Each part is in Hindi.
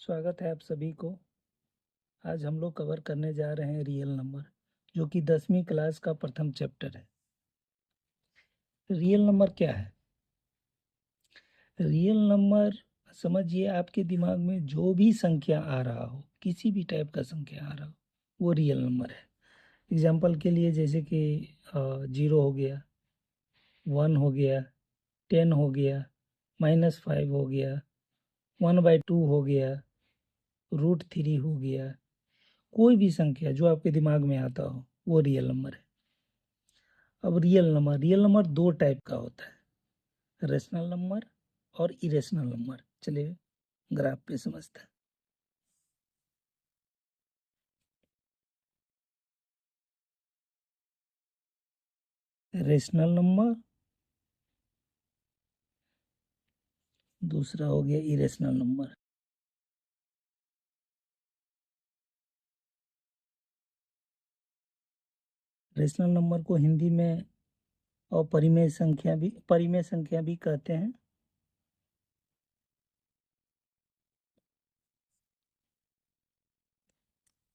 स्वागत है आप सभी को। आज हम लोग कवर करने जा रहे हैं रियल नंबर, जो कि 10वीं क्लास का प्रथम चैप्टर है। रियल नंबर क्या है? रियल नंबर समझिए, आपके दिमाग में जो भी संख्या आ रहा हो, किसी भी टाइप का संख्या आ रहा हो, वो रियल नंबर है। एग्जाम्पल के लिए जैसे कि 0 हो गया, 1 हो गया, 10 हो गया, -5 हो गया, 1/2 हो गया, √3 हो गया। कोई भी संख्या जो आपके दिमाग में आता हो वो रियल नंबर है। अब रियल नंबर दो टाइप का होता है, रेशनल नंबर और इरेशनल नंबर। चलिए ग्राफ पे समझते हैं। रेशनल नंबर, दूसरा हो गया इरेशनल नंबर। रेशनल नंबर को हिंदी में परिमेय संख्या भी कहते हैं।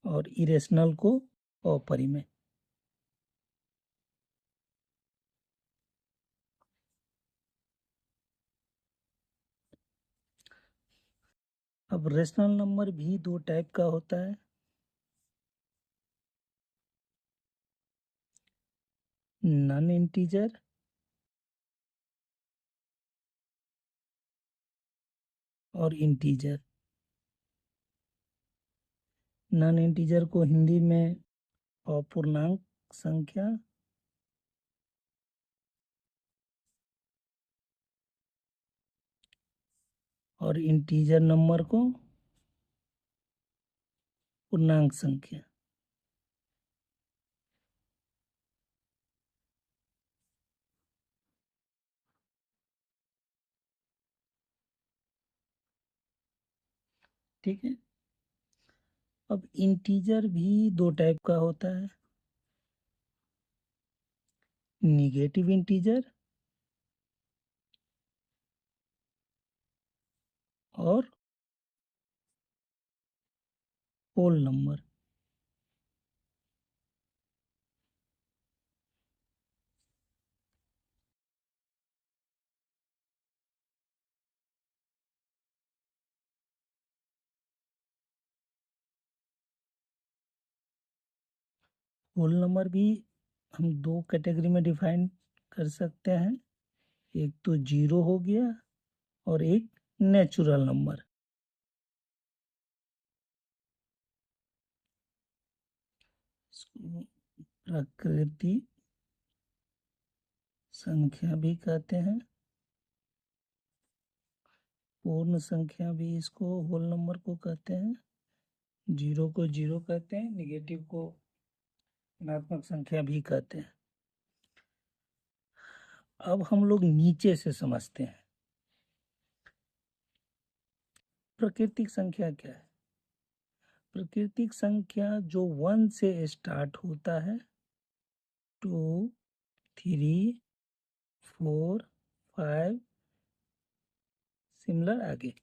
और इरेशनल को अपरिमेय। अब रेशनल नंबर भी दो टाइप का होता है, नॉन इंटीजर और इंटीजर। नॉन इंटीजर को हिंदी में अपूर्णांक संख्या और इंटीजर नंबर को पूर्णांक संख्या। ठीक है। अब इंटीजर भी दो टाइप का होता है, निगेटिव इंटीजर और होल नंबर। होल नंबर भी हम दो कैटेगरी में डिफाइन कर सकते हैं, एक तो जीरो हो गया और एक नेचुरल नंबर। प्रकृति संख्या भी कहते हैं, पूर्ण संख्या भी इसको होल नंबर को कहते हैं। जीरो को जीरो कहते हैं, निगेटिव को ऋणात्मक संख्या भी कहते हैं। अब हम लोग नीचे से समझते हैं, प्राकृतिक संख्या क्या है। प्राकृतिक संख्या जो 1 से स्टार्ट होता है, 2, 3, 4, 5, सिमिलर आगे।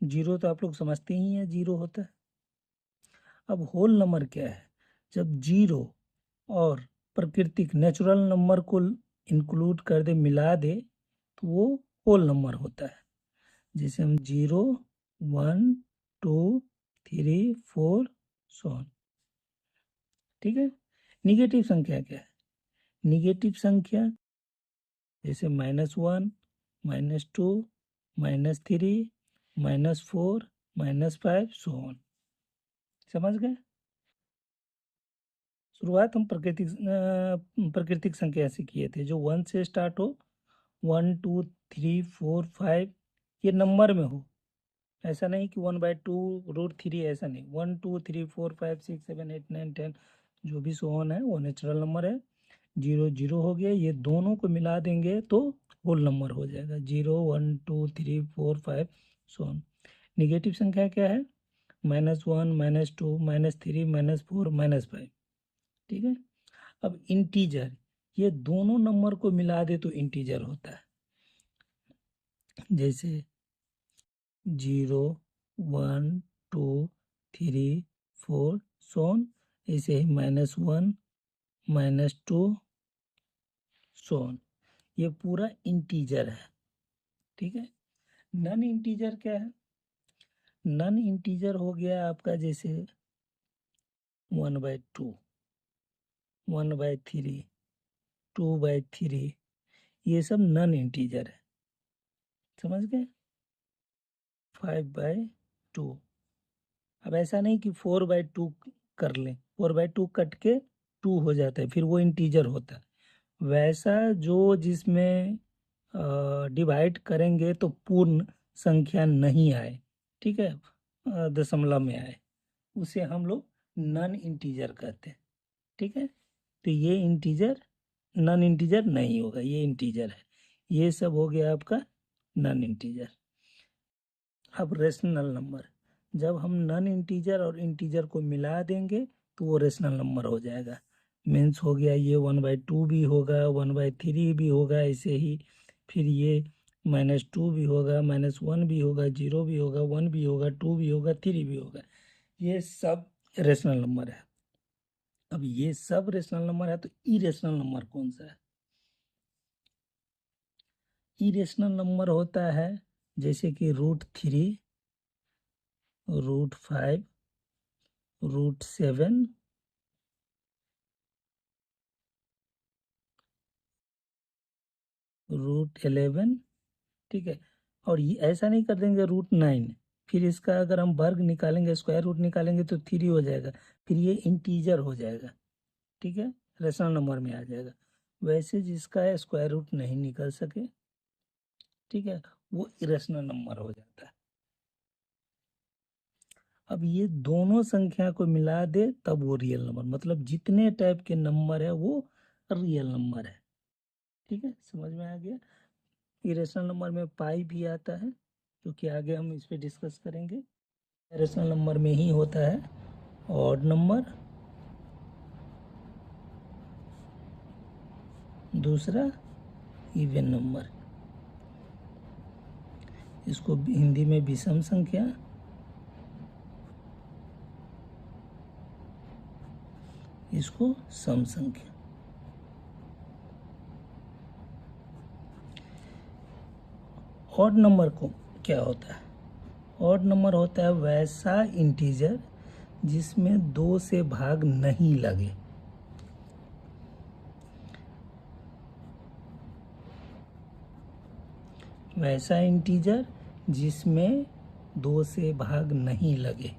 जीरो तो आप लोग समझते ही हैं, जीरो होता है। अब होल नंबर क्या है? जब जीरो और प्राकृतिक नेचुरल नंबर को इंक्लूड कर दे, मिला दे, तो वो होल नंबर होता है। जैसे हम 0, 1, 2, 3, 4 सो ऑन। ठीक है। निगेटिव संख्या क्या है? निगेटिव संख्या जैसे -1, -2, -3, -4, -5 सो ऑन। समझ गए? शुरुआत हम प्राकृतिक संख्या से किए थे, जो 1 से स्टार्ट हो, 1, 2, 3, 4, 5 ये नंबर में हो। ऐसा नहीं कि 1/2 √3, ऐसा नहीं। 1, 2, 3, 4, 5, 6, 7, 8, 9, 10 जो भी सो ऑन है वो नेचुरल नंबर है। 0, 0 हो गया, ये दोनों को मिला देंगे तो होल नंबर हो जाएगा। 0, 1, 2, 3, 4, 5 सो ऑन। निगेटिव संख्या क्या है? -1, -2, -3, -4, -5। ठीक है। अब इंटीजर, ये दोनों नंबर को मिला दे तो इंटीजर होता है। जैसे 0, 1 2 3 4 सोन, ऐसे ही -1 -2 सोन। ये पूरा इंटीजर है, ठीक है। नन इंटीजर क्या है? नन इंटीजर हो गया आपका जैसे 1/2, 1/3, 2/3, ये सब नन इंटीजर है, समझ गए। 5/2। अब ऐसा नहीं कि 4/2 कर लें, 4/2 कट के 2 हो जाता है, फिर वो इंटीजर होता है। वैसा जो जिसमें डिवाइड करेंगे तो पूर्ण संख्या नहीं आए, ठीक है, दशमलव में आए, उसे हम लोग नन इंटीजर कहते हैं, ठीक है। तो ये इंटीजर नन इंटीजर नहीं होगा, ये इंटीजर है। ये सब हो गया आपका नन इंटीजर। अब रेशनल नंबर, जब हम नन इंटीजर और इंटीजर को मिला देंगे तो वो रेशनल नंबर हो जाएगा। मीन्स हो गया ये 1/2 भी होगा, 1/3 भी होगा, ऐसे ही फिर ये -2 भी होगा, -1 भी होगा, 0 भी होगा, 1 भी होगा, 2 भी होगा, 3 भी होगा। ये सब रेशनल नंबर है। अब ये सब रेशनल नंबर है तो इरेशनल नंबर कौन सा है? इरेशनल नंबर होता है जैसे कि √3, √5, √7, √11, ठीक है। और ये ऐसा नहीं कर देंगे √9, फिर इसका अगर हम वर्ग निकालेंगे, स्क्वायर रूट निकालेंगे तो 3 हो जाएगा, फिर ये इंटीजर हो जाएगा, ठीक है, रेशनल नंबर में आ जाएगा। वैसे जिसका स्क्वायर रूट नहीं निकल सके, ठीक है, वो इरेशनल नंबर हो जाता है। अब ये दोनों संख्या को मिला दे तब वो रियल नंबर, मतलब जितने टाइप के नंबर है वो रियल नंबर है, ठीक है, समझ में आ गया। इरेशनल नंबर में पाई भी आता है, क्योंकि आगे हम इस पे डिस्कस करेंगे। इरेशनल नंबर में ही होता है ऑड नंबर, दूसरा इवन नंबर, इसको हिंदी में विषम संख्या, इसको सम संख्या। ऑड नंबर को क्या होता है? ऑड नंबर होता है वैसा इंटीजर जिसमें 2 से भाग नहीं लगे। वैसा इंटीजर जिसमें 2 से भाग नहीं लगे।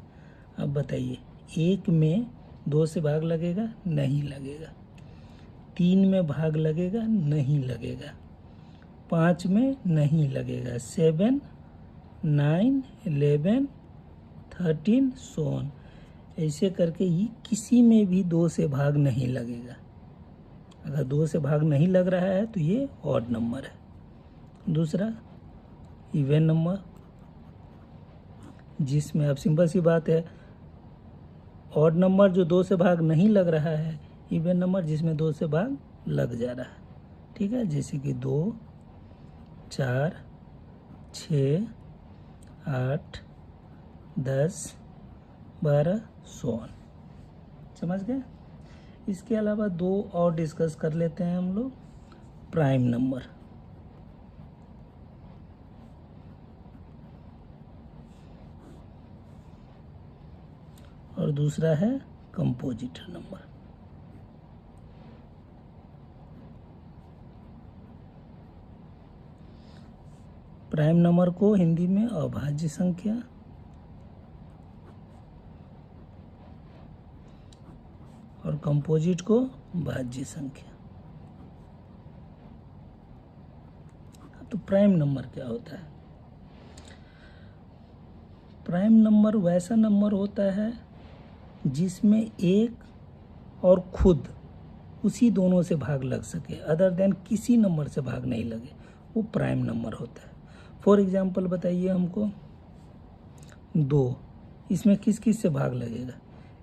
अब बताइए, 1 में 2 से भाग लगेगा? नहीं लगेगा। 3 में भाग लगेगा? नहीं लगेगा। 5 में नहीं लगेगा। 7, 9, 11, 13 सोन, ऐसे करके ये किसी में भी 2 से भाग नहीं लगेगा। अगर 2 से भाग नहीं लग रहा है तो ये ऑड नंबर है। दूसरा इवन नंबर, जिसमें अब सिंपल सी बात है, ऑड नंबर जो 2 से भाग नहीं लग रहा है, इवन नंबर जिसमें 2 से भाग लग जा रहा है, ठीक है, जैसे कि 2, 4, 6, 8, 10, 12 सोन। समझ गए। इसके अलावा 2 और डिस्कस कर लेते हैं हम लोग। प्राइम नंबर, और दूसरा है कंपोजिट नंबर। प्राइम नंबर को हिंदी में अभाज्य संख्या, और कंपोजिट को भाज्य संख्या। तो प्राइम नंबर क्या होता है? प्राइम नंबर वैसा नंबर होता है जिसमें एक और खुद उसी दोनों से भाग लग सके, अदर देन किसी नंबर से भाग नहीं लगे, वो प्राइम नंबर होता है। फॉर एग्जांपल बताइए हमको, 2, इसमें किस किस से भाग लगेगा?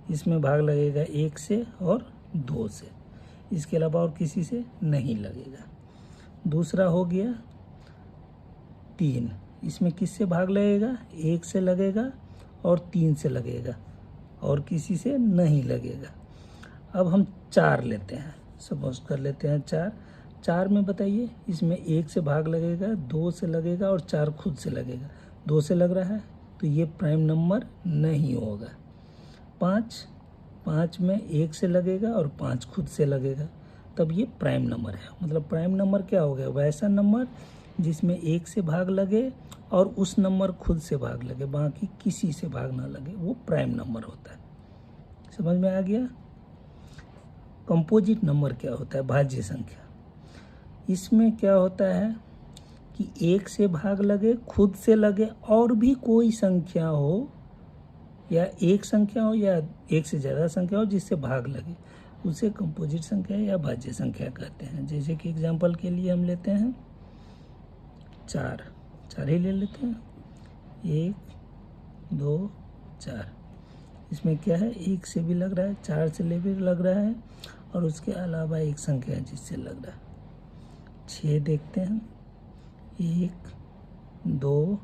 इसमें भाग लगेगा 1 से और 2 से, इसके अलावा और किसी से नहीं लगेगा। दूसरा हो गया 3, इसमें किस से भाग लगेगा? 1 से लगेगा और 3 से लगेगा और किसी से नहीं लगेगा। अब हम 4 लेते हैं, सपोज कर लेते हैं 4 में बताइए इसमें 1 से भाग लगेगा, 2 से लगेगा और 4 खुद से लगेगा। 2 से लग रहा है तो ये प्राइम नंबर नहीं होगा। 5 में 1 से लगेगा और 5 खुद से लगेगा, तब ये प्राइम नंबर है। मतलब प्राइम नंबर क्या हो गया? वैसा नंबर जिसमें 1 से भाग लगे और उस नंबर खुद से भाग लगे, बाकी किसी से भाग ना लगे, वो प्राइम नंबर होता है। समझ में आ गया? कंपोजिट नंबर क्या होता है? भाज्य संख्या। इसमें क्या होता है कि 1 से भाग लगे, खुद से लगे और भी कोई संख्या हो, या एक संख्या हो या एक से ज़्यादा संख्या हो जिससे भाग लगे, उसे कंपोजिट संख्या या भाज्य संख्या कहते हैं। जैसे कि एग्जांपल के लिए हम लेते हैं 4 ही ले लेते हैं। 1 2 4, इसमें क्या है? 1 से भी लग रहा है, 4 से भी लग रहा है और उसके अलावा एक संख्या है जिससे लग रहा है। 6 देखते हैं, 1 2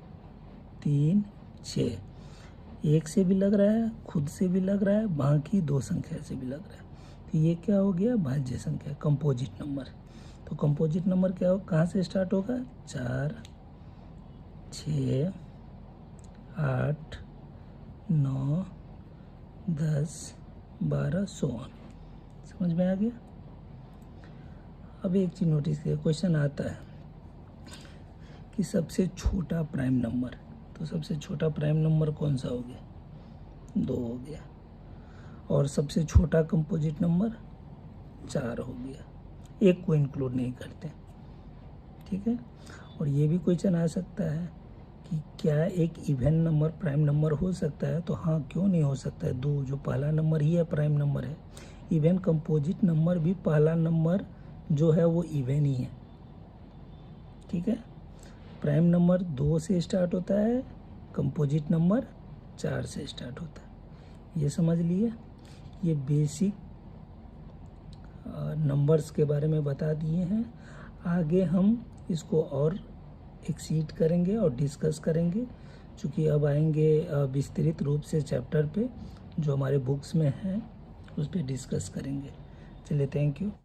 3 6, 1 से भी लग रहा है, खुद से भी लग रहा है, बाकी 2 संख्या से भी लग रहा है, तो ये क्या हो गया? भाज्य संख्या, कंपोजिट नंबर। तो कंपोजिट नंबर क्या हो, कहाँ से स्टार्ट होगा? 4 6 8 9 10 12 16। समझ में आ गया? अब एक चीज़ नोटिस किया, क्वेश्चन आता है कि सबसे छोटा प्राइम नंबर, तो सबसे छोटा प्राइम नंबर कौन सा हो गया? 2 हो गया। और सबसे छोटा कंपोजिट नंबर 4 हो गया। एक को इंक्लूड नहीं करते, ठीक है। और ये भी क्वेश्चन आ सकता है कि क्या एक इवन नंबर प्राइम नंबर हो सकता है? तो हाँ, क्यों नहीं हो सकता है? 2 जो पहला नंबर ही है प्राइम नंबर है। इवन कंपोजिट नंबर भी पहला नंबर जो है वो इवन ही है, ठीक है। प्राइम नंबर 2 से स्टार्ट होता है, कंपोजिट नंबर 4 से स्टार्ट होता है। ये समझ लिए। ये बेसिक नंबर्स के बारे में बता दिए हैं। आगे हम इसको और एक्सीड करेंगे और डिस्कस करेंगे, चूँकि अब आएंगे विस्तृत रूप से चैप्टर पे जो हमारे बुक्स में हैं, उस पर डिस्कस करेंगे। चलिए, थैंक यू।